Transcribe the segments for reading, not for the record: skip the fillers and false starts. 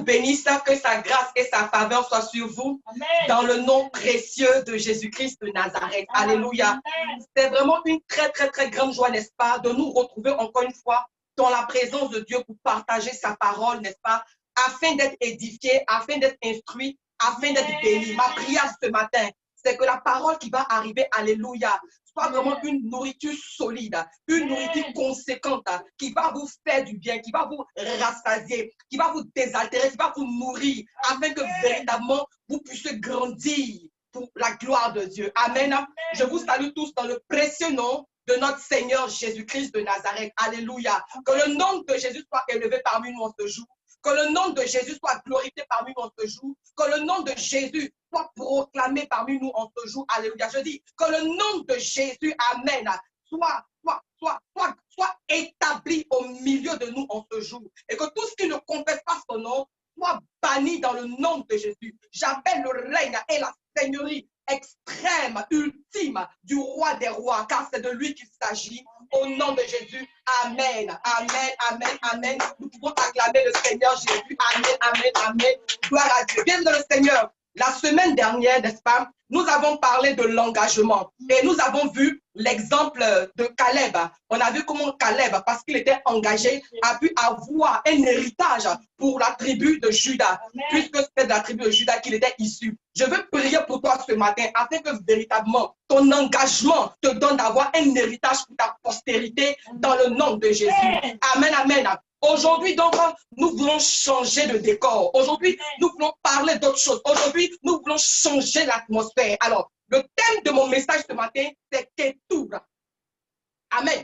bénisse, que sa grâce et sa faveur soient sur vous. Amen. Dans le nom précieux de Jésus-Christ de Nazareth. Alléluia. C'est vraiment une très, très, très grande joie, n'est-ce pas, de nous retrouver encore une fois dans la présence de Dieu pour partager sa parole, n'est-ce pas, afin d'être édifié, afin d'être instruit, afin d'être béni. Ma prière ce matin, c'est que la parole qui va arriver, alléluia, soit vraiment une nourriture solide, une nourriture conséquente, qui va vous faire du bien, qui va vous rassasier, qui va vous désaltérer, qui va vous nourrir, afin que véritablement vous puissiez grandir pour la gloire de Dieu. Amen. Je vous salue tous dans le précieux nom de notre Seigneur Jésus-Christ de Nazareth. Alléluia. Que le nom de Jésus soit élevé parmi nous en ce jour. Que le nom de Jésus soit glorifié parmi nous en ce jour. Que le nom de Jésus soit proclamé parmi nous en ce jour. Alléluia. Je dis que le nom de Jésus, amen, soit établi au milieu de nous en ce jour. Et que tout ce qui ne confesse pas son nom soit banni dans le nom de Jésus. J'appelle le règne et la seigneurie extrême, ultime du roi des rois, car c'est de lui qu'il s'agit. Au nom de Jésus, amen, amen, amen, amen. Nous pouvons acclamer le Seigneur Jésus, amen, amen, amen. Gloire à Dieu. Viens de le Seigneur. La semaine dernière, n'est-ce pas, nous avons parlé de l'engagement et nous avons vu l'exemple de Caleb. On a vu comment Caleb, parce qu'il était engagé, a pu avoir un héritage pour la tribu de Juda, puisque c'était de la tribu de Juda qu'il était issu. Je veux prier pour toi ce matin afin que véritablement ton engagement te donne d'avoir un héritage pour ta postérité dans le nom de Jésus. Amen, amen. Aujourd'hui, donc, nous voulons changer de décor. Aujourd'hui, nous voulons parler d'autre chose. Aujourd'hui, nous voulons changer l'atmosphère. Alors, le thème de mon message ce matin, c'est Ketura. Amen.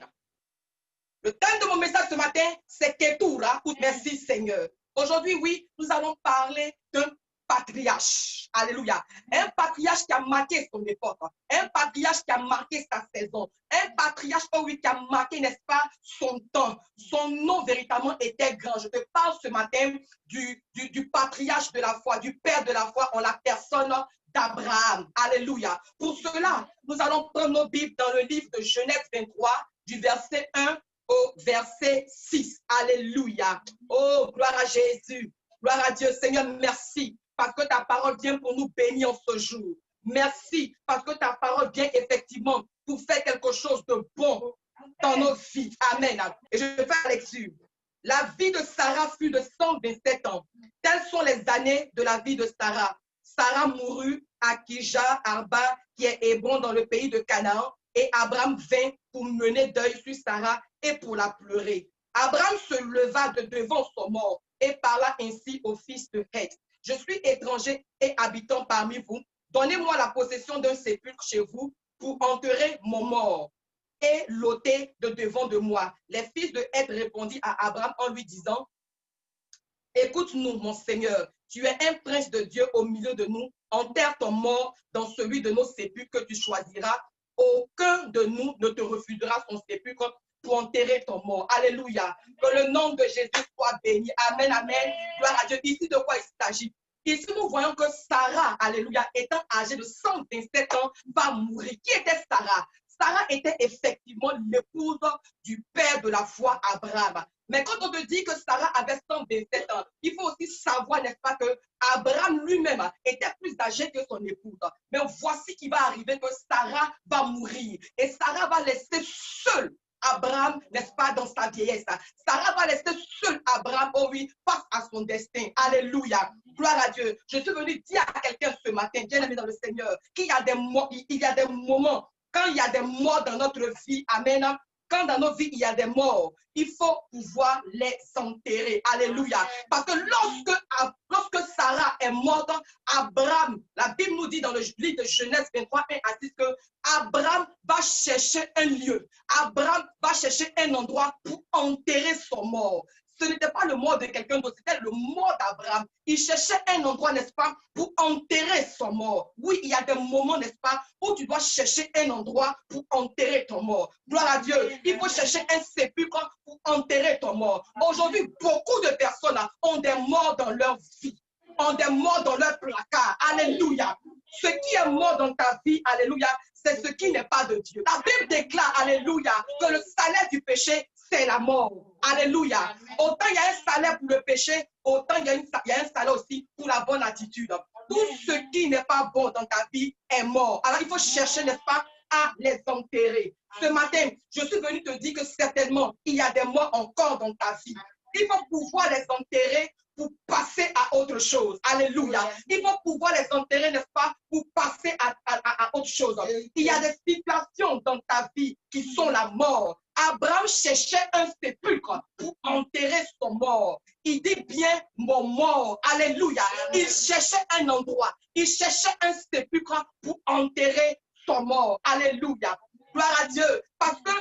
Le thème de mon message ce matin, c'est Ketura. Merci Seigneur. Aujourd'hui, oui, nous allons parler d'un patriarche. Alléluia. Un patriarche qui a marqué son époque. Un patriarche qui a marqué sa saison. Un patriarche, oh oui, qui a marqué, n'est-ce pas, son temps. Son nom véritablement était grand. Je te parle ce matin du patriarche de la foi, du père de la foi en la personne d'Abraham. Alléluia. Pour cela, nous allons prendre nos Bibles dans le livre de Genèse 23, du verset 1 au verset 6. Alléluia. Oh, gloire à Jésus. Gloire à Dieu. Seigneur, merci parce que ta parole vient pour nous bénir en ce jour. Merci parce que ta parole vient effectivement pour faire quelque chose de bon dans nos vies. Amen. Et je vais faire la lecture. La vie de Sarah fut de 127 ans. Telles sont les années de la vie de Sarah. Sarah mourut à Kija Arba, qui est Hébron dans le pays de Canaan, et Abraham vint pour mener deuil sur Sarah et pour la pleurer. Abraham se leva de devant son mort et parla ainsi au fils de Heth. Je suis étranger et habitant parmi vous. Donnez-moi la possession d'un sépulcre chez vous pour enterrer mon mort et l'ôter de devant de moi. Les fils de Heth répondirent à Abraham en lui disant, écoute-nous, mon Seigneur, tu es un prince de Dieu au milieu de nous. Enterre ton mort dans celui de nos sépulcres que tu choisiras. Aucun de nous ne te refusera son sépulcre pour enterrer ton mort. Alléluia. Que le nom de Jésus soit béni. Amen, amen. Gloire à Dieu. Ici, de quoi il s'agit? Ici, nous voyons que Sarah, alléluia, étant âgée de 127 ans, va mourir. Qui était Sarah? Sarah était effectivement l'épouse du père de la foi, Abraham. Mais quand on te dit que Sarah avait 127 ans, il faut aussi savoir, n'est-ce pas, que Abraham lui-même était plus âgé que son épouse. Mais voici qu'il va arriver que Sarah va mourir. Et Sarah va laisser seul Abraham, n'est-ce pas, dans sa vieillesse. Sarah va laisser seul Abraham, oh oui, face à son destin. Alléluia. Gloire à Dieu. Je suis venu dire à quelqu'un ce matin, bien aimé dans le Seigneur, qu'il y a des moments, quand il y a des morts dans notre vie, amen, quand dans nos vies il y a des morts, il faut pouvoir les enterrer. Alléluia. Parce que lorsque Sarah est morte, Abraham, la Bible nous dit dans le livre de Genèse 23, 1 à 6, que Abraham va chercher un lieu. Abraham va chercher un endroit pour enterrer son mort. Ce n'était pas le mort de quelqu'un d'autre, c'était le mort d'Abraham. Il cherchait un endroit, n'est-ce pas, pour enterrer son mort. Oui, il y a des moments, n'est-ce pas, où tu dois chercher un endroit pour enterrer ton mort. Gloire à Dieu. Il faut chercher un sépulcre pour enterrer ton mort. Aujourd'hui, beaucoup de personnes ont des morts dans leur vie, ont des morts dans leur placard. Alléluia. Ce qui est mort dans ta vie, alléluia, c'est ce qui n'est pas de Dieu. La Bible déclare, alléluia, que le salaire du péché, c'est la mort. Alléluia. Autant il y a un salaire pour le péché, autant il y a un salaire aussi pour la bonne attitude. Tout ce qui n'est pas bon dans ta vie est mort. Alors il faut chercher, n'est-ce pas, à les enterrer. Ce matin, je suis venu te dire que certainement, il y a des morts encore dans ta vie. Il faut pouvoir les enterrer pour passer à autre chose. Alléluia. Il faut pouvoir les enterrer, n'est-ce pas, pour passer à autre chose. Il y a des situations dans ta vie qui sont la mort. Abraham cherchait un sépulcre pour enterrer son mort. Il dit bien mon mort. Alléluia. Il cherchait un endroit. Il cherchait un sépulcre pour enterrer son mort. Alléluia. Gloire à Dieu. Parce que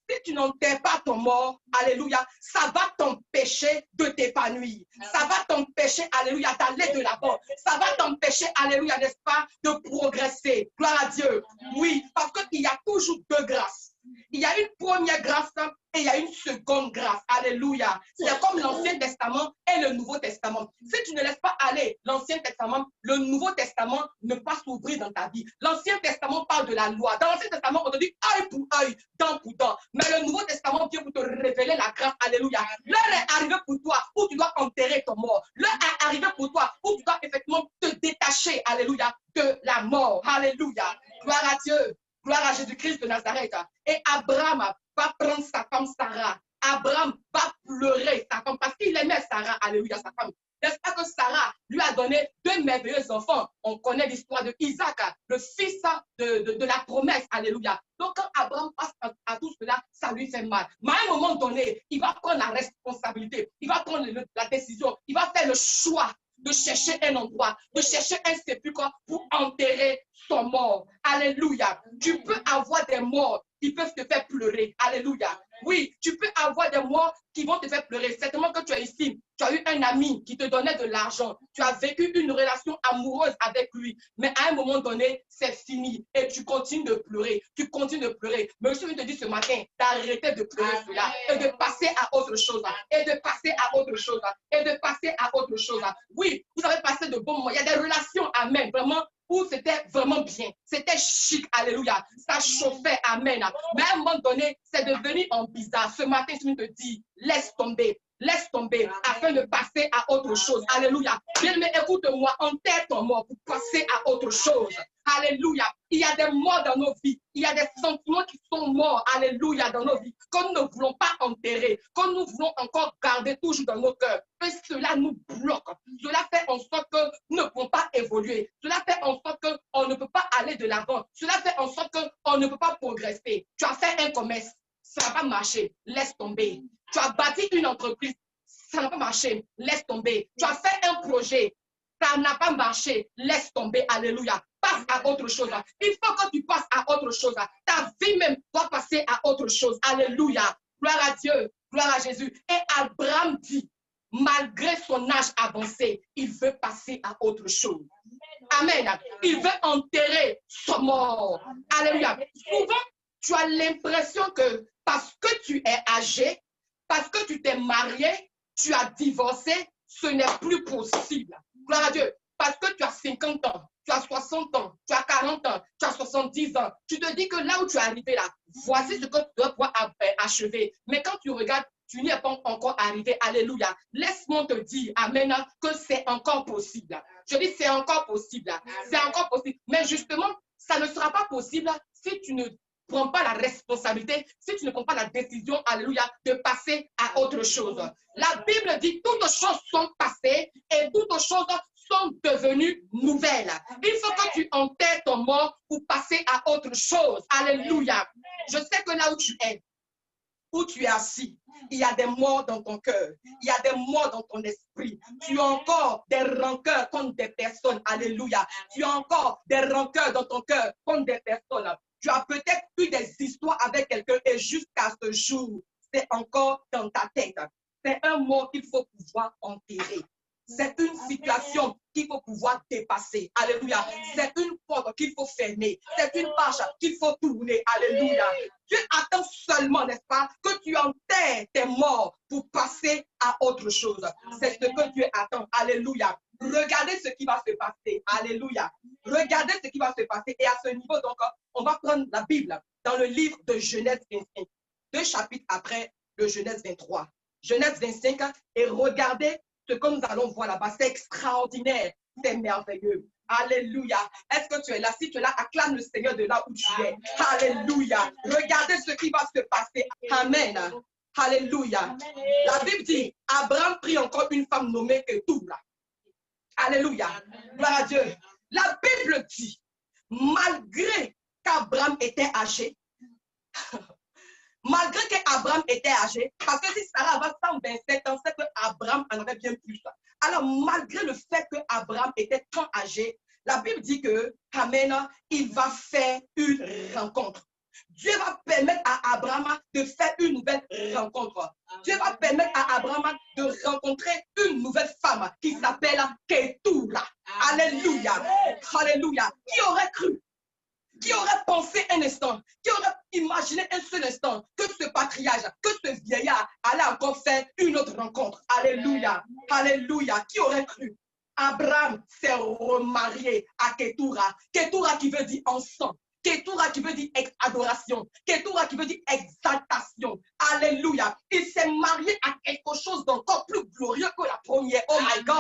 si tu n'enterres pas ton mort, alléluia, ça va t'empêcher de t'épanouir. Ça va t'empêcher, alléluia, d'aller de l'avant. Ça va t'empêcher, alléluia, n'est-ce pas, de progresser. Gloire à Dieu. Oui, parce qu'il y a toujours deux grâces. Il y a une première grâce et il y a une seconde grâce. Alléluia. C'est comme l'Ancien Testament et le Nouveau Testament. Si tu ne laisses pas aller l'Ancien Testament, le Nouveau Testament ne va pas s'ouvrir dans ta vie. L'Ancien Testament parle de la loi. Dans l'Ancien Testament, on te dit œil pour œil, dent pour dent. Mais le Nouveau Testament vient pour te révéler la grâce. Alléluia. L'heure est arrivée pour toi où tu dois enterrer ton mort. L'heure est arrivée pour toi où tu dois effectivement te détacher, alléluia, de la mort. Alléluia. Gloire à Dieu. Gloire à Jésus-Christ de Nazareth. Et Abraham va prendre sa femme Sarah. Abraham va pleurer sa femme parce qu'il aimait Sarah. Alléluia, sa femme. N'est-ce pas que Sarah lui a donné deux merveilleux enfants? On connaît l'histoire de Isaac, le fils de la promesse. Alléluia. Donc, quand Abraham passe à tout cela, ça lui fait mal. Mais à un moment donné, il va prendre la responsabilité. Il va prendre la décision. Il va faire le choix de chercher un endroit, de chercher un sépulcre pour enterrer son mort. Alléluia. Tu peux avoir des morts qui peuvent te faire pleurer. Alléluia. Oui, tu peux avoir des morts qui vont te faire pleurer. Certainement que tu es ici, tu as eu un ami qui te donnait de l'argent. Tu as vécu une relation amoureuse avec lui. Mais à un moment donné, c'est fini. Et tu continues de pleurer. Tu continues de pleurer. Mais je suis venu te dire ce matin d'arrêter de pleurer cela et de passer à autre chose. Et de passer à autre chose. Et de passer à autre chose. Oui, vous avez passé de bons moments. Il y a des relations, amen, vraiment, où c'était vraiment bien. C'était chic, alléluia. Ça chauffait, amen. Mais à un moment donné, c'est devenu en bizarre. Ce matin, je te dis, laisse tomber, afin de passer à autre chose. Alléluia. Bien-aimé, écoute-moi, enterre ton mort pour passer à autre chose. Alléluia. Il y a des morts dans nos vies. Il y a des sentiments qui sont morts, alléluia, dans nos vies, que nous ne voulons pas enterrer, que nous voulons encore garder toujours dans nos cœurs. Et cela nous bloque. Cela fait en sorte que nous ne pouvons pas évoluer. Cela fait en sorte qu'on ne peut pas aller de l'avant. Cela fait en sorte qu'on ne peut pas progresser. Tu as fait un commerce, ça n'a pas marché, laisse tomber. Tu as bâti une entreprise, ça n'a pas marché, laisse tomber. Tu as fait un projet, ça n'a pas marché, laisse tomber, alléluia. Passe à autre chose. Il faut que tu passes à autre chose. Ta vie même doit passer à autre chose. Alléluia. Gloire à Dieu, gloire à Jésus. Et Abraham dit, malgré son âge avancé, il veut passer à autre chose. Amen. Il veut enterrer son mort. Alléluia. Souvent, tu as l'impression que parce que tu es âgé, parce que tu t'es marié, tu as divorcé, ce n'est plus possible. Gloire à Dieu. Parce que tu as 50 ans, tu as 60 ans, tu as 40 ans, tu as 70 ans. Tu te dis que là où tu es arrivé là, voici ce que tu dois pouvoir achever. Mais quand tu regardes, tu n'y es pas encore arrivé. Alléluia. Laisse-moi te dire, amen, que c'est encore possible. Je dis c'est encore possible. C'est encore possible. Mais justement, ça ne sera pas possible si tu ne prends pas la responsabilité, si tu ne prends pas la décision, alléluia, de passer à autre chose. La Bible dit toutes choses sont passées et toutes choses sont devenues nouvelles. Il faut que tu enterres ton mort pour passer à autre chose. Alléluia. Je sais que là où tu es assis, il y a des morts dans ton cœur, il y a des morts dans ton esprit. Tu as encore des rancœurs contre des personnes. Alléluia. Tu as encore des rancœurs dans ton cœur contre des personnes. Tu as peut-être eu des histoires avec quelqu'un et jusqu'à ce jour, c'est encore dans ta tête. C'est un mot qu'il faut pouvoir enterrer. C'est une situation qu'il faut pouvoir dépasser. Alléluia. C'est une porte qu'il faut fermer. C'est une page qu'il faut tourner. Alléluia. Dieu attend seulement, n'est-ce pas, que tu enterres tes morts pour passer à autre chose. C'est ce que Dieu attend. Alléluia. Regardez ce qui va se passer. Alléluia. Regardez ce qui va se passer. Et à ce niveau, donc, on va prendre la Bible dans le livre de Genèse 25. 2 chapitres après, le Genèse 23. Genèse 25, et regardez ce que nous allons voir là-bas. C'est extraordinaire, c'est merveilleux. Alléluia. Est-ce que tu es là? Si tu es là, acclame le Seigneur de là où tu es. Alléluia. Regardez ce qui va se passer. Amen. Alléluia. La Bible dit, Abraham prit encore une femme nommée Ketura. Alléluia. Gloire à Dieu. La Bible dit, malgré qu'Abraham était âgé, malgré qu'Abraham était âgé, parce que si Sarah avait 127 ans, c'est qu'Abraham en avait bien plus. Alors, malgré le fait qu'Abraham était tant âgé, la Bible dit que, amen, il va faire une rencontre. Dieu va permettre à Abraham de faire une nouvelle rencontre. Dieu va permettre à Abraham de rencontrer une nouvelle femme qui s'appelle Ketura. Alléluia. Alléluia. Qui aurait cru? Qui aurait pensé un instant, qui aurait imaginé un seul instant que ce patriarche, que ce vieillard allait encore faire une autre rencontre. Alléluia, alléluia. Qui aurait cru? Abraham s'est remarié à Ketura. Ketura qui veut dire ensemble. Ketura qui veut dire adoration. Ketura qui veut dire exaltation. Alléluia. Il s'est marié à quelque chose d'encore plus glorieux que la première. Oh my God.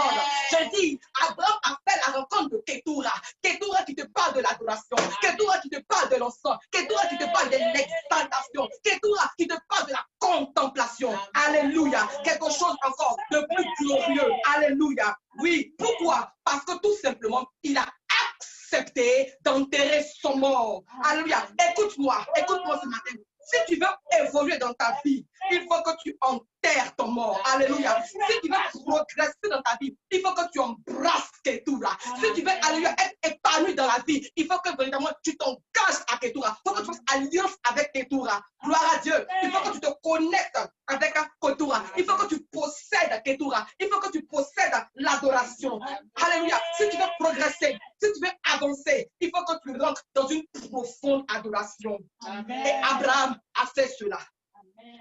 Je dis, Abraham a fait la rencontre de Ketura. Ketura qui te parle de l'adoration. Ketura qui te parle de l'encens. Ketura qui te parle de l'exaltation. Ketura qui te parle de la contemplation. Alléluia. Quelque chose encore de plus glorieux. Alléluia. Oui. Pourquoi? Parce que tout simplement, il a accepté d'enterrer son mort. Alléluia. Écoute-moi ce matin. Si tu veux évoluer dans ta vie, il faut que tu enterres ton mort. Alléluia. Si tu veux progresser dans ta vie, il faut que tu embrasses Ketura. Si tu veux, alléluia, être épanoui dans la vie, il faut que véritablement tu t'engages à Ketura. Il faut que tu fasses alliance avec Ketura. Gloire à Dieu. Il faut que tu te connectes avec Ketura. Il faut que tu possèdes Ketura. Il faut que tu possèdes l'adoration. Alléluia. Si tu veux progresser, si tu veux avancer, il faut que tu rentres dans une profonde adoration. Amen. Et Abraham a fait cela.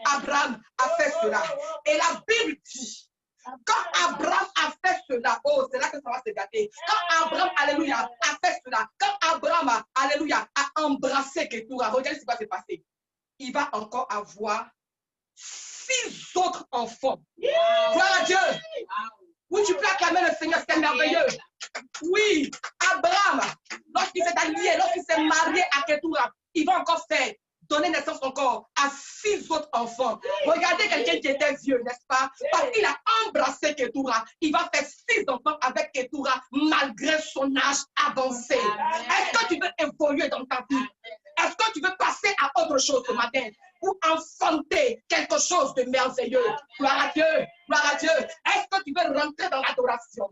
Abraham a fait cela. Et la Bible dit, quand Abraham a fait cela, oh, c'est là que ça va se gâter. Quand Abraham, alléluia, a fait cela, quand Abraham, alléluia, a embrassé Ketura, regardez ce qui va se passer. Il va encore avoir 6 autres enfants. Gloire à Dieu. Oui, tu peux acclamer le Seigneur, c'est merveilleux. Oui, Abraham, lorsqu'il s'est allié, lorsqu'il s'est marié à Ketura, il va encore faire, donner naissance encore à 6 autres enfants. Regardez quelqu'un qui était vieux, n'est-ce pas? Parce qu'il a embrassé Ketura. Il va faire 6 enfants avec Ketura malgré son âge avancé. Est-ce que tu veux évoluer dans ta vie? Est-ce que tu veux passer à autre chose ce matin? Ou enfanter quelque chose de merveilleux? Gloire à Dieu, gloire à Dieu. Est-ce que tu veux rentrer dans l'adoration?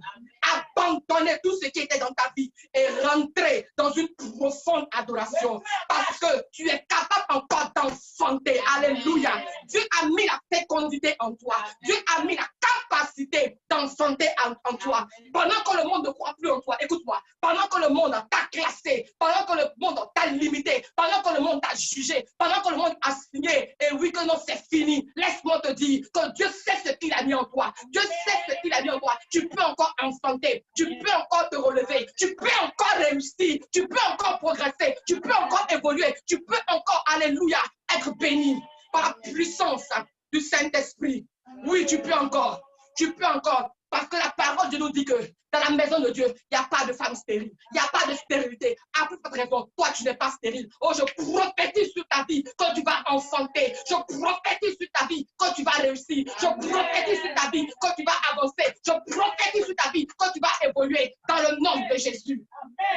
Abandonner tout ce qui était dans ta vie et rentrer dans une profonde adoration. Parce que tu es capable encore d'enfanter. Alléluia. Dieu a mis la fécondité en toi. Dieu a mis la capacité d'enfanter en toi. Pendant que le monde ne croit plus en toi, écoute-moi, pendant que le monde t'a classé, pendant que le monde t'a limité, pendant que le monde t'a jugé, pendant que le monde a signé, et oui que non, c'est fini. Laisse-moi te dire que Dieu sait ce qu'il a mis en toi. Dieu sait ce qu'il a mis en toi. Tu peux encore enfanter, tu peux encore te relever, tu peux encore réussir, tu peux encore progresser, tu peux encore évoluer, tu peux encore, alléluia, être béni par la puissance du Saint-Esprit. Oui, tu peux encore. Tu peux encore. Parce que la parole de Dieu nous dit que dans la maison de Dieu, il n'y a pas de femme stérile. Il n'y a pas de stérilité. À plus forte raison, toi, tu n'es pas stérile. Oh, je prophétise sur ta vie quand tu vas enfanter. Je prophétise sur ta vie quand tu vas réussir. Je prophétise sur ta vie quand tu vas avancer. Je prophétise sur ta vie quand tu vas évoluer dans le nom de Jésus.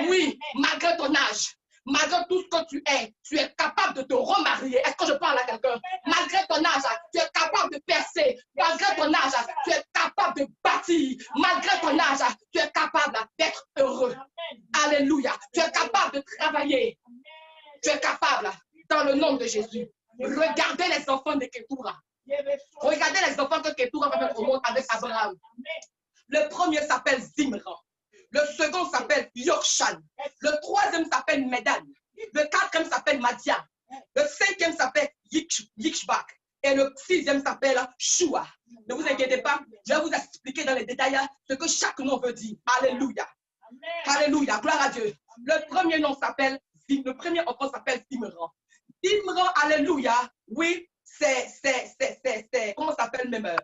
Oui, malgré ton âge. Malgré tout ce que tu es capable de te remarier. Est-ce que je parle à quelqu'un? Malgré ton âge, tu es capable de percer. Malgré ton âge, tu es capable de bâtir. Malgré ton âge, tu es capable d'être heureux. Alléluia. Tu es capable de travailler. Tu es capable dans le nom de Jésus. Regardez les enfants de Ketura. Regardez les enfants que Ketura va mettre au monde avec Abraham. Le premier s'appelle Zimran. Le second s'appelle Yokshan. Le troisième s'appelle Medan. Le quatrième s'appelle Madian. Le cinquième s'appelle Yishbak. Et le sixième s'appelle Shua. Ne vous inquiétez pas, je vais vous expliquer dans les détails ce que chaque nom veut dire. Alléluia. Alléluia. Gloire à Dieu. Le premier nom s'appelle, le premier enfant s'appelle Zimran. Zimran, alléluia. Oui, comment ça s'appelle même,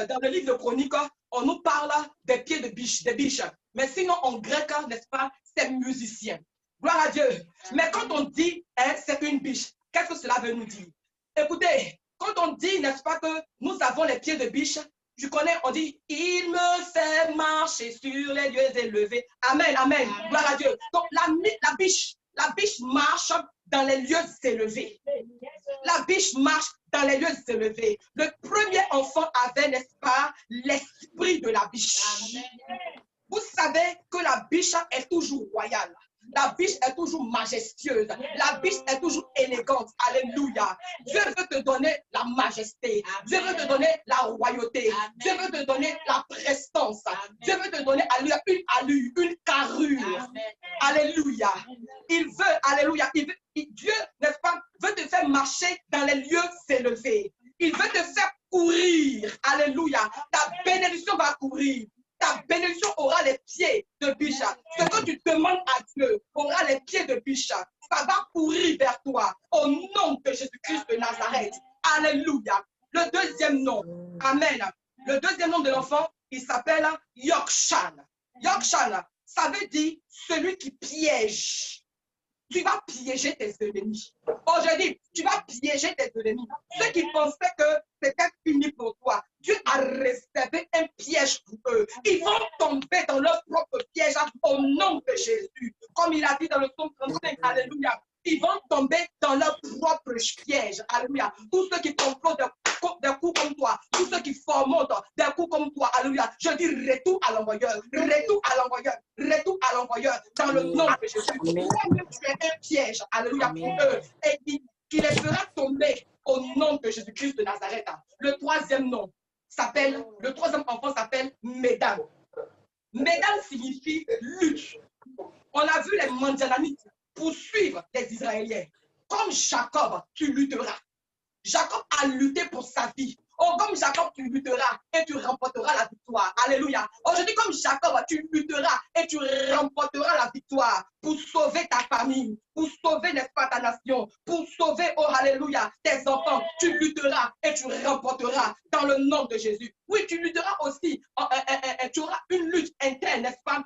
dans le livre de Chroniques, on nous parle des pieds de biche, des biches. Mais sinon, en grec, n'est-ce pas, c'est musicien. Gloire à Dieu. Mais quand on dit, hein, c'est une biche, qu'est-ce que cela veut nous dire? Écoutez, quand on dit, n'est-ce pas, que nous avons les pieds de biche, tu connais, on dit, il me fait marcher sur les lieux élevés. Amen, amen. Gloire à Dieu. Donc, la biche marche dans les lieux élevés. La biche marche dans les lieux élevés. Le premier enfant avait, n'est-ce pas, l'esprit de la biche. Vous savez que la biche est toujours royale. La biche est toujours majestueuse. La biche est toujours élégante. Alléluia. Dieu veut te donner la majesté. Dieu veut te donner la royauté. Dieu veut te donner la prestance. Dieu veut te donner une allure, une carrure. Alléluia. Il veut, alléluia. Dieu, n'est-ce pas, veut te faire marcher dans les lieux élevés. Il veut te faire courir. Alléluia. Ta bénédiction va courir. Ta bénédiction aura les pieds de biche. Ce que tu demandes à Dieu aura les pieds de biche. Ça va courir vers toi au nom de Jésus-Christ de Nazareth. Alléluia. Le deuxième nom. Amen. Le deuxième nom de l'enfant, il s'appelle Yokshan. Yokshan, ça veut dire celui qui piège. Tu vas piéger tes ennemis. Aujourd'hui, tu vas piéger tes ennemis. Ceux qui pensaient que c'était fini pour toi, Dieu a réservé un piège pour eux. Ils vont tomber dans leur propre piège au nom de Jésus. Comme il a dit dans le psaume 35, alléluia. Ils vont tomber dans leur propre piège. Alléluia. Tous ceux qui complotent des coups comme toi, tous ceux qui formentent des coups comme toi, alléluia. Je dis retour à l'envoyeur, retour à l'envoyeur, retour à l'envoyeur, dans le nom de Jésus. Toi-même, tu es un piège, alléluia, pour eux. Et qui les fera tomber au nom de Jésus-Christ de Nazareth. Le troisième enfant s'appelle Médan. Médan signifie lutte. On a vu les Madianites poursuivre les Israéliens. Comme Jacob, tu lutteras. Jacob a lutté pour sa vie. Oh, comme Jacob, tu lutteras et tu remporteras la victoire. Alléluia. Aujourd'hui, comme Jacob, tu lutteras et tu remporteras la victoire pour sauver ta famille, pour sauver, n'est-ce pas, ta nation, pour sauver, oh, alléluia, tes enfants. Tu lutteras et tu remporteras dans le nom de Jésus. Oui, tu lutteras aussi. Tu auras une lutte interne, n'est-ce pas,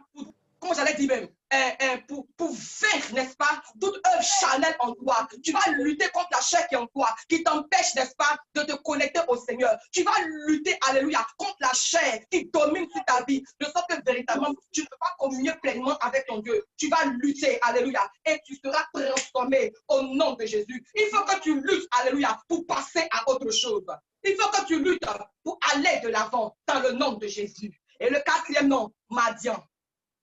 comment j'allais dire même, pour vaincre, n'est-ce pas, toute œuvre charnelle en toi. Tu vas lutter contre la chair qui est en toi, qui t'empêche, n'est-ce pas, de te connecter au Seigneur. Tu vas lutter, alléluia, contre la chair qui domine sur ta vie, de sorte que véritablement, tu ne peux pas communier pleinement avec ton Dieu. Tu vas lutter, alléluia, et tu seras transformé au nom de Jésus. Il faut que tu luttes, alléluia, pour passer à autre chose. Il faut que tu luttes pour aller de l'avant dans le nom de Jésus. Et le quatrième nom, Madian.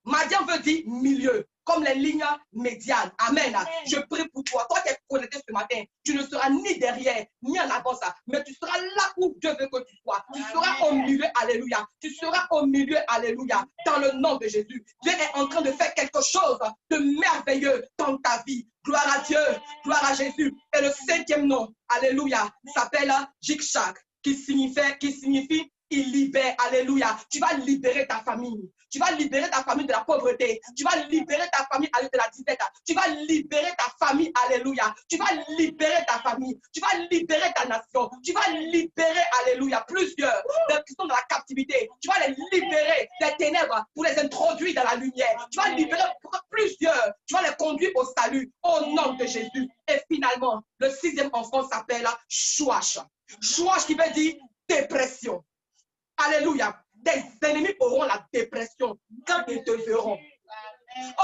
Madian veut dire milieu, comme les lignes médianes. Amen. Je prie pour toi. Toi qui es connecté ce matin, tu ne seras ni derrière, ni en avant, mais tu seras là où Dieu veut que tu sois. Tu seras au milieu, alléluia. Tu seras au milieu, alléluia, dans le nom de Jésus. Dieu est en train de faire quelque chose de merveilleux dans ta vie. Gloire à Dieu, gloire à Jésus. Et le cinquième nom, alléluia, s'appelle Jikshak, qui signifie il libère, alléluia. Tu vas libérer ta famille. Tu vas libérer ta famille de la pauvreté. Tu vas libérer ta famille de la disette. Tu vas libérer ta famille, alléluia. Tu vas libérer ta famille. Tu vas libérer ta nation. Tu vas libérer, alléluia, plusieurs qui sont dans la captivité. Tu vas les libérer des ténèbres pour les introduire dans la lumière. Tu vas libérer plusieurs. Tu vas les conduire au salut au nom de Jésus. Et finalement, le sixième enfant s'appelle Chouach. Chouach qui veut dire dépression. Alléluia. Tes ennemis auront la dépression quand ils te verront.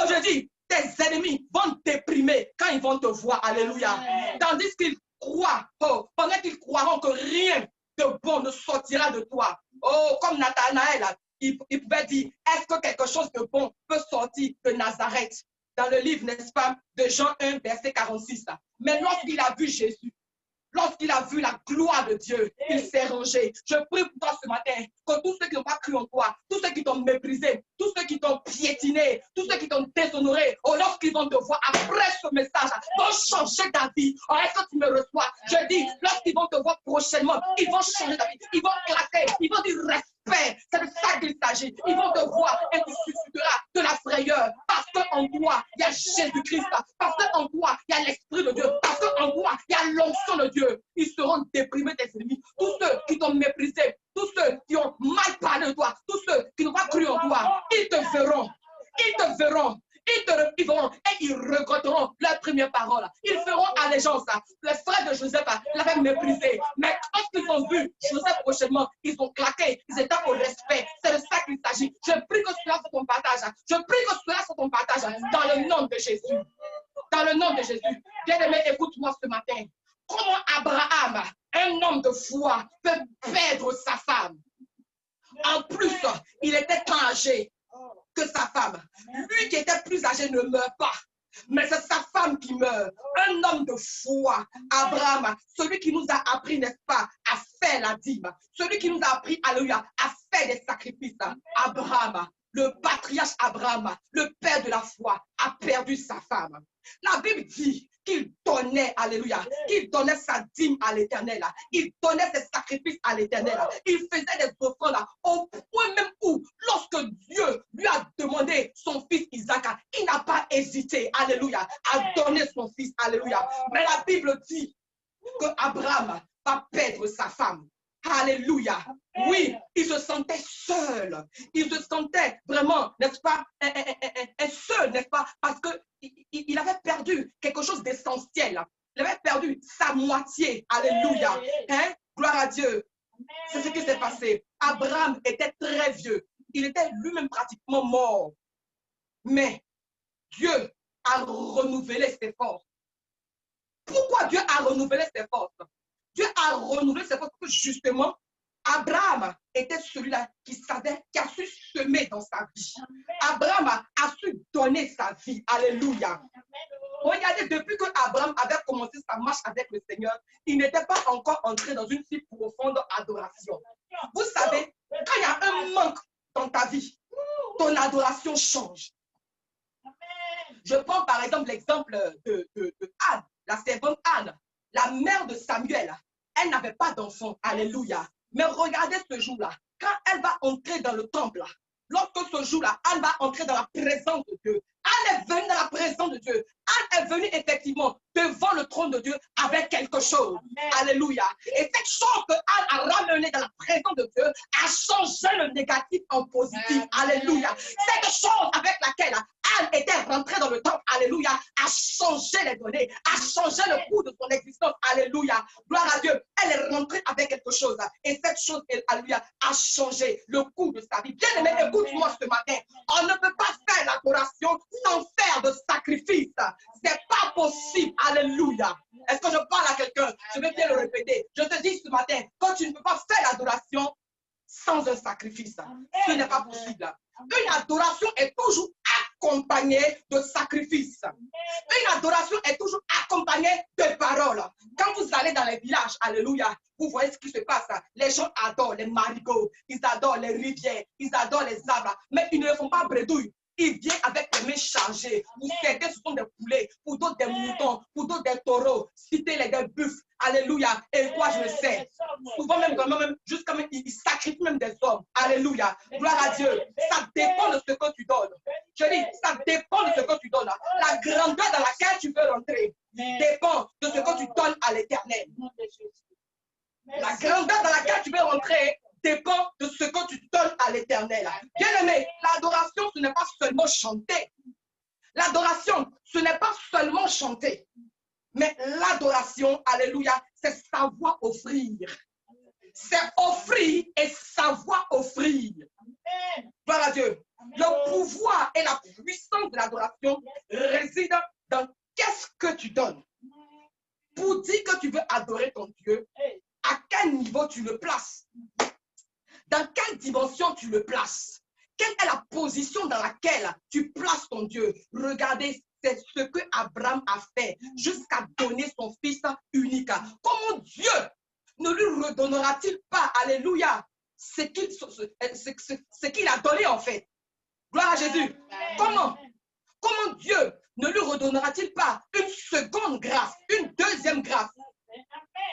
Aujourd'hui, tes ennemis vont te déprimer quand ils vont te voir. Alléluia. Tandis qu'ils croient, pendant qu'ils croiront que rien de bon ne sortira de toi. Oh, comme Nathanaël, il pouvait dire, est-ce que quelque chose de bon peut sortir de Nazareth? Dans le livre, n'est-ce pas, de Jean 1, verset 46. Mais lorsqu'il a vu Jésus, lorsqu'il a vu la gloire de Dieu, il s'est rangé. Je prie pour toi ce matin que tous ceux qui n'ont pas cru en toi, tous ceux qui t'ont méprisé, tous ceux qui t'ont piétiné, tous ceux qui t'ont déshonoré, lorsqu'ils vont te voir après ce message, vont changer ta vie. Est-ce que tu me reçois? Je dis, lorsqu'ils vont te voir prochainement, ils vont changer ta vie. Ils vont claquer, ils vont dire respect. C'est de ça qu'il s'agit. Ils vont te voir et tu susciteras de la frayeur. Parce qu'en toi, il y a Jésus-Christ. Parce qu'en toi, il y a l'Esprit de Dieu. Parce qu'en toi, il y a l'onction de Dieu. Ils seront déprimés ils te verront. Ils verront et ils regretteront leur première parole. Ils feront allégeance. Les frères de Joseph l'avaient méprisé. Mais lorsqu'ils ont vu Joseph prochainement, ils ont claqué. Ils étaient au respect. C'est de ça qu'il s'agit. Je prie que cela soit ton partage. Je prie que cela soit ton partage dans le nom de Jésus. Dans le nom de Jésus. Bien-aimé, écoute-moi ce matin. Comment Abraham, un homme de foi, peut perdre sa femme? En plus, il était tant âgé que sa femme. Lui qui était plus âgé ne meurt pas. Mais c'est sa femme qui meurt. Un homme de foi, Abraham, celui qui nous a appris, n'est-ce pas, à faire la dîme. Celui qui nous a appris, alléluia, à faire des sacrifices. Abraham, le patriarche Abraham, le père de la foi, a perdu sa femme. La Bible dit qu'il donnait, alléluia, qu'il donnait sa dîme à l'Éternel. Il donnait ses sacrifices à l'Éternel. Il faisait des offrandes au point même où, lorsque Dieu lui a demandé son fils Isaac, il n'a pas hésité, alléluia, à donner son fils, alléluia. Mais la Bible dit que Abraham va perdre sa femme. Alléluia. Oui, il se sentait seul. Il se sentait vraiment, n'est-ce pas, seul, n'est-ce pas, parce qu'il avait perdu quelque chose d'essentiel. Il avait perdu sa moitié. Alléluia. Hein? Gloire à Dieu. C'est ce qui s'est passé. Abraham était très vieux. Il était lui-même pratiquement mort. Mais Dieu a renouvelé ses forces. Pourquoi Dieu a renouvelé ses forces? Dieu a renouvelé ses forces parce que justement, Abraham était celui-là qui savait, qui a su semer dans sa vie. Abraham a su donner sa vie. Alléluia. Regardez, depuis que Abraham avait commencé sa marche avec le Seigneur, il n'était pas encore entré dans une si profonde adoration. Vous savez, quand il y a un manque dans ta vie, ton adoration change. Je prends par exemple l'exemple de Anne, la servante Anne, la mère de Samuel. Elle n'avait pas d'enfant. Alléluia. Mais regardez ce jour-là. Quand elle va entrer dans le temple, lorsque ce jour-là, Anne va entrer dans la présence de Dieu. Anne est venue dans la présence de Dieu. Anne est venue effectivement devant le trône de Dieu avec quelque chose. Amen. Alléluia. Et cette chose que Anne a ramenée dans la présence de Dieu a changé le négatif en positif. Amen. Alléluia. Cette chose avec laquelle Anne était rentrée dans le temple, alléluia, a changé les données, a changé le cours de son existence. Alléluia. Gloire à Dieu. Elle est rentrée avec quelque chose. Et cette chose, alléluia, a changé le cours de sa vie. Bien aimé, écoute-moi ce matin. On ne peut pas faire l'adoration sans faire de sacrifice. C'est pas possible. Alléluia. Est-ce que je parle à quelqu'un? Je vais bien le répéter. Je te dis ce matin, quand tu ne peux pas faire l'adoration sans un sacrifice, ce n'est pas possible. Une adoration est toujours accompagnée de sacrifices. Une adoration est toujours accompagnée de paroles. Quand vous allez dans les villages, alléluia, vous voyez ce qui se passe. Les gens adorent les marigots, ils adorent les rivières, ils adorent les arbres, mais ils ne font pas bredouille. Ils viennent avec les mains chargées. Pour certains, ce sont des poulets, pour d'autres des moutons, pour d'autres des taureaux, citez-les des buffles. Alléluia. Et quoi, je le sais. Souvent même, jusqu'à même, ils sacrifient même des hommes. Alléluia. Gloire à Dieu. Ça dépend de ce que tu donnes. Je dis, ça dépend de ce que tu donnes. La grandeur dans laquelle tu veux rentrer dépend de ce que tu donnes à l'Éternel. La grandeur dans laquelle tu veux rentrer dépend de ce que tu donnes à l'Éternel. Bien aimé, l'adoration, ce n'est pas seulement chanter. L'adoration, ce n'est pas seulement chanter. Mais l'adoration, alléluia, c'est savoir offrir. C'est offrir et savoir offrir. Gloire à Dieu. Le pouvoir et la puissance de l'adoration résident dans qu'est-ce que tu donnes. Pour dire que tu veux adorer ton Dieu, à quel niveau tu le places? Dans quelle dimension tu le places? Quelle est la position dans laquelle tu places ton Dieu? Regardez, c'est ce que Abraham a fait jusqu'à donner son fils unique. Comment Dieu ne lui redonnera-t-il pas, alléluia, ce qu'il a donné en fait? Gloire à Jésus. Comment Dieu ne lui redonnera-t-il pas une seconde grâce, une deuxième grâce?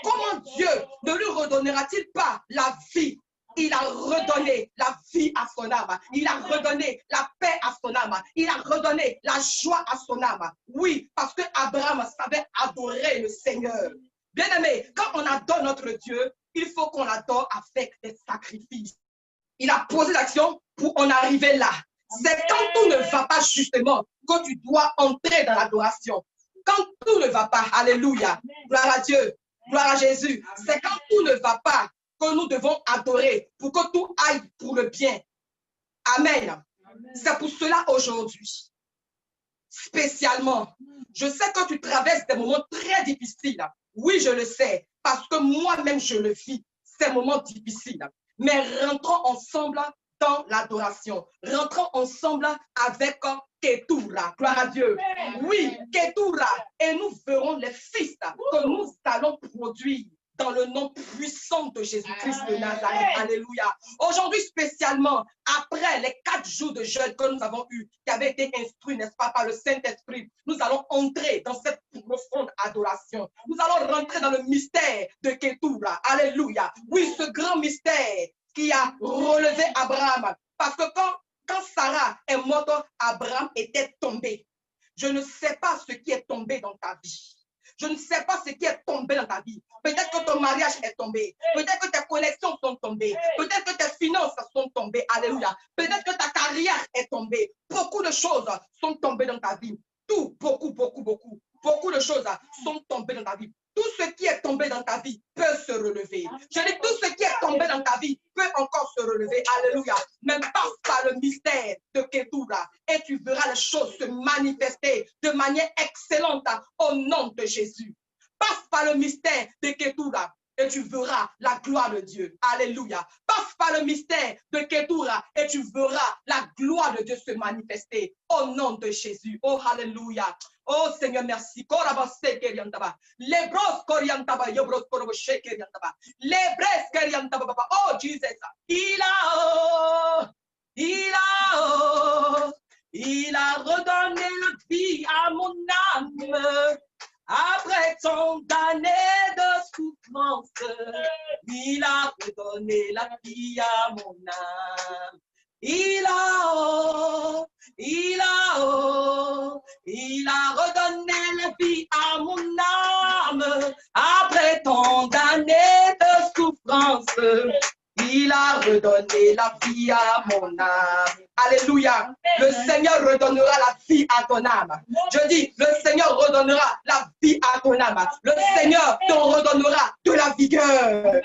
Comment Dieu ne lui redonnera-t-il pas la vie? Il a redonné la vie à son âme. Il a redonné la paix à son âme. Il a redonné la joie à son âme. Oui, parce que Abraham savait adorer le Seigneur. Bien aimé, quand on adore notre Dieu, il faut qu'on l'adore avec des sacrifices. Il a posé l'action pour en arriver là. C'est quand tout ne va pas justement que tu dois entrer dans l'adoration. Quand tout ne va pas, alléluia, gloire à Dieu, gloire à Jésus. C'est quand tout ne va pas que nous devons adorer pour que tout aille pour le bien. Amen. C'est pour cela aujourd'hui, spécialement, je sais que tu traverses des moments très difficiles. Oui, je le sais, parce que moi-même, je le vis, ces moments difficiles. Mais rentrons ensemble dans l'adoration. Rentrons ensemble avec Ketura. Gloire à Dieu. Oui, Ketura. Et nous verrons les fils que nous allons produire dans le nom puissant de Jésus-Christ de Nazareth. Alléluia. Aujourd'hui, spécialement, après les 4 jours de jeûne que nous avons eus, qui avaient été instruits, n'est-ce pas, par le Saint-Esprit, nous allons entrer dans cette profonde adoration. Nous allons rentrer dans le mystère de Ketura. Alléluia. Oui, ce grand mystère qui a relevé Abraham. Parce que quand Sarah est morte, Abraham était tombé. Je ne sais pas ce qui est tombé dans ta vie. Je ne sais pas ce qui est tombé dans ta vie. Peut-être que ton mariage est tombé. Peut-être que tes connexions sont tombées. Peut-être que tes finances sont tombées. Alléluia. Peut-être que ta carrière est tombée. Beaucoup de choses sont tombées dans ta vie. Tout, beaucoup de choses sont tombées dans ta vie. Tout ce qui est tombé dans ta vie peut se relever. Je dis, tout ce qui est tombé dans ta vie peut encore se relever. Alléluia. Mais passe par le mystère de Ketura et tu verras les choses se manifester de manière excellente au nom de Jésus. Passe par le mystère de Ketura et tu verras la gloire de Dieu. Alléluia. Passe par le mystère de Ketura et tu verras la gloire de Dieu se manifester au nom de Jésus. Oh, alléluia. Oh Seigneur, merci. Lebros koriantaba, yobros korobo shekeriantaba. Lebres keriantaba. Oh Jesus. Il a redonné la vie à mon âme. Après tant d'années de souffrance, il a redonné la vie à mon âme. Il a redonné la vie à mon âme. Après tant d'années de souffrance, il a redonné la vie à mon âme. Alléluia. Le Seigneur redonnera la vie à ton âme. Je dis, le Seigneur redonnera la vie à ton âme. Le Seigneur te redonnera de la vigueur.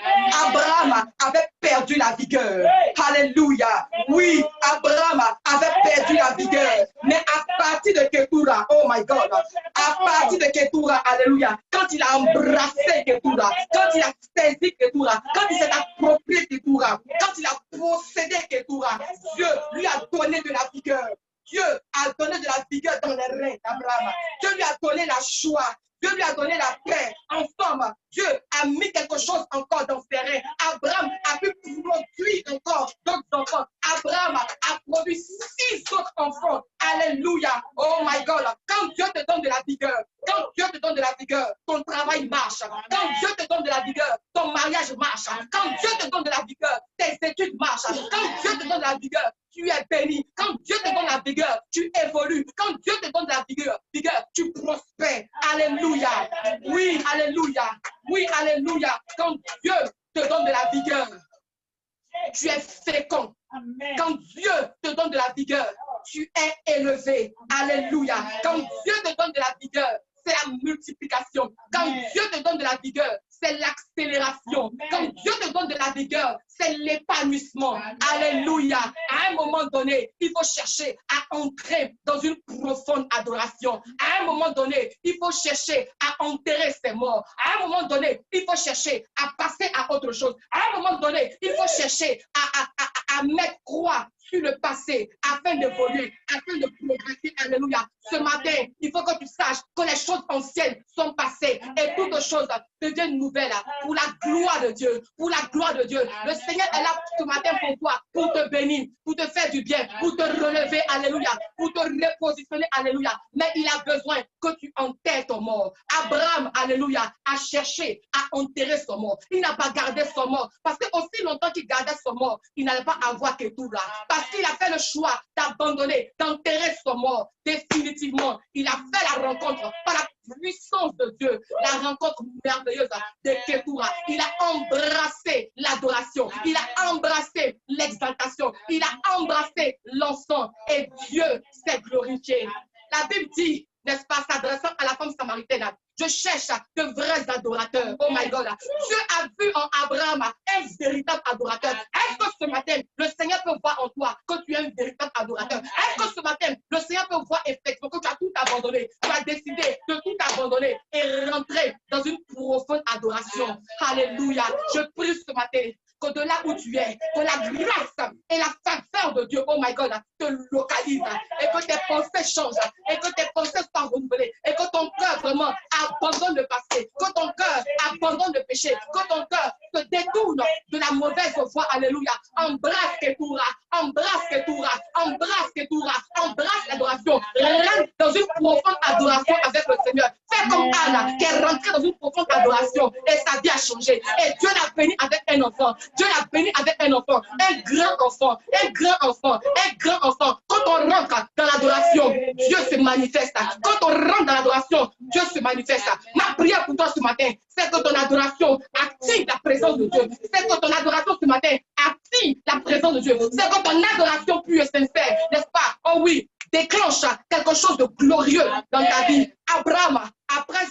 Abraham avait perdu la vigueur. Alléluia. Oui, Abraham avait perdu la vigueur. Mais à partir de Ketura, oh my God, à partir de Ketura, alléluia, quand il a embrassé Ketura, quand il a saisi Ketura, quand il s'est approprié Ketura, quand il a possédé Ketura, Dieu lui a donné de la vigueur. Dieu a donné de la vigueur dans les reins d'Abraham. Dieu lui a donné la joie. Dieu lui a donné la paix. En somme, Dieu a mis quelque chose encore dans ses reins. Abraham a pu produire encore d'autres enfants. Abraham a produit 6 autres enfants. Alléluia. Oh my God. Quand Dieu te donne de la vigueur, quand Dieu te donne de la vigueur, ton travail marche. Quand Dieu te donne de la vigueur, ton mariage marche. Quand Dieu te donne de la vigueur, tes études marchent. Quand Dieu te donne de la vigueur, tu es béni. Quand Dieu te donne la vigueur, tu évolues. Quand Dieu te donne de la vigueur, tu prospères. Alléluia. Oui, alléluia. Oui, alléluia. Quand Dieu te donne de la vigueur, tu es fécond. Quand Dieu te donne de la vigueur, tu es élevé. Alléluia. Quand Dieu te donne de la vigueur, c'est la multiplication. Quand Dieu te donne de la vigueur, c'est l'accélération. Quand Dieu te donne de la vigueur, c'est l'épanouissement. Alléluia. À un moment donné, il faut chercher à entrer dans une profonde adoration. À un moment donné, il faut chercher à enterrer ses morts. À un moment donné, il faut chercher à passer à autre chose. À un moment donné, il faut chercher à mettre croix sur le passé afin d'évoluer, afin de progresser. Alléluia. Ce matin, il faut que tu saches que les choses anciennes sont passées et toutes choses deviennent nouvelles pour la gloire de Dieu. Pour la gloire de Dieu. Le Seigneur est là ce matin pour toi, pour te bénir, pour te faire du bien, pour te relever. Alléluia. Pour te repositionner. Alléluia. Mais il a besoin que tu enterres ton mort. Abraham, alléluia, a cherché à enterrer son mort. Il n'a pas gardé son mort. Parce que aussi longtemps qu'il gardait son mort, il n'allait pas avoir que tout là. Parce qu'il a fait le choix d'abandonner, d'enterrer son mort. Définitivement, il a fait la rencontre par la puissance de Dieu, la rencontre merveilleuse de Ketura. Il a embrassé l'adoration, il a embrassé l'exaltation, il a embrassé l'encens et Dieu s'est glorifié. La Bible dit, n'est-ce pas, s'adressant à la femme samaritaine, je cherche de vrais adorateurs. Oh my God. Dieu a vu en Abraham un véritable adorateur. Est-ce que ce matin, le Seigneur peut voir en toi que tu es un véritable adorateur? Est-ce que ce matin, le Seigneur peut voir effectivement que tu as tout abandonné? Tu as décidé de tout abandonner et rentrer dans une profonde adoration. Alléluia. Je prie ce matin qu'au-delà où tu es, que la grâce et la faveur de Dieu, oh my God, te localisent et que tes pensées changent et que tes pensées soient renouvelées et que ton cœur vraiment abandonne le passé, que ton cœur abandonne le péché, que ton cœur se détourne de la mauvaise voie. Alléluia. Embrasse Ketura, embrasse Ketura, embrasse Ketura, embrasse l'adoration. Rentre dans une profonde adoration avec le Seigneur. Fais comme Anna qui est rentrée dans une profonde adoration et sa vie a changé. Et Dieu l'a béni avec un enfant. Dieu l'a béni avec un enfant, un grand enfant, un grand enfant, un grand enfant. Quand on rentre dans l'adoration, Dieu se manifeste. Quand on rentre dans l'adoration, Dieu se manifeste. Ma prière pour toi ce matin, c'est que ton adoration active la présence de Dieu. C'est que ton adoration ce matin active la présence de Dieu. C'est que ton adoration pure et sincère, n'est-ce pas? Oh oui, déclenche quelque chose de glorieux dans ta vie. Abraham, après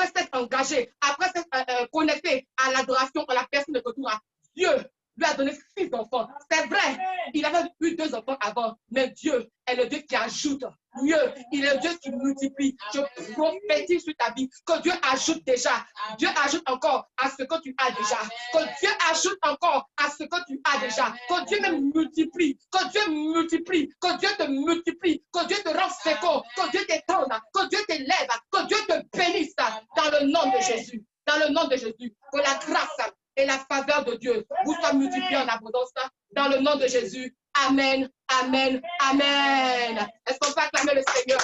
s'être engagé, après s'être connecté à l'adoration, à la personne de Ketura, Dieu lui a donné 6 enfants. C'est vrai, il avait eu 2 enfants avant, mais Dieu est le Dieu qui ajoute. Mieux, il est le Dieu qui multiplie. Je prophétise sur ta vie que Dieu ajoute déjà. Dieu ajoute encore à ce que tu as déjà. Que Dieu ajoute encore à ce que tu as déjà. Que Dieu même multiplie. Que Dieu multiplie. Que Dieu te multiplie. Que Dieu te rende fécond. Que Dieu t'étende. Que Dieu t'élève. Que Dieu te bénisse dans le nom de Jésus. Dans le nom de Jésus. Que la grâce et la faveur de Dieu vous soient multipliées en abondance. Dans le nom de Jésus. Amen, amen, amen. Est-ce qu'on peut acclamer le Seigneur?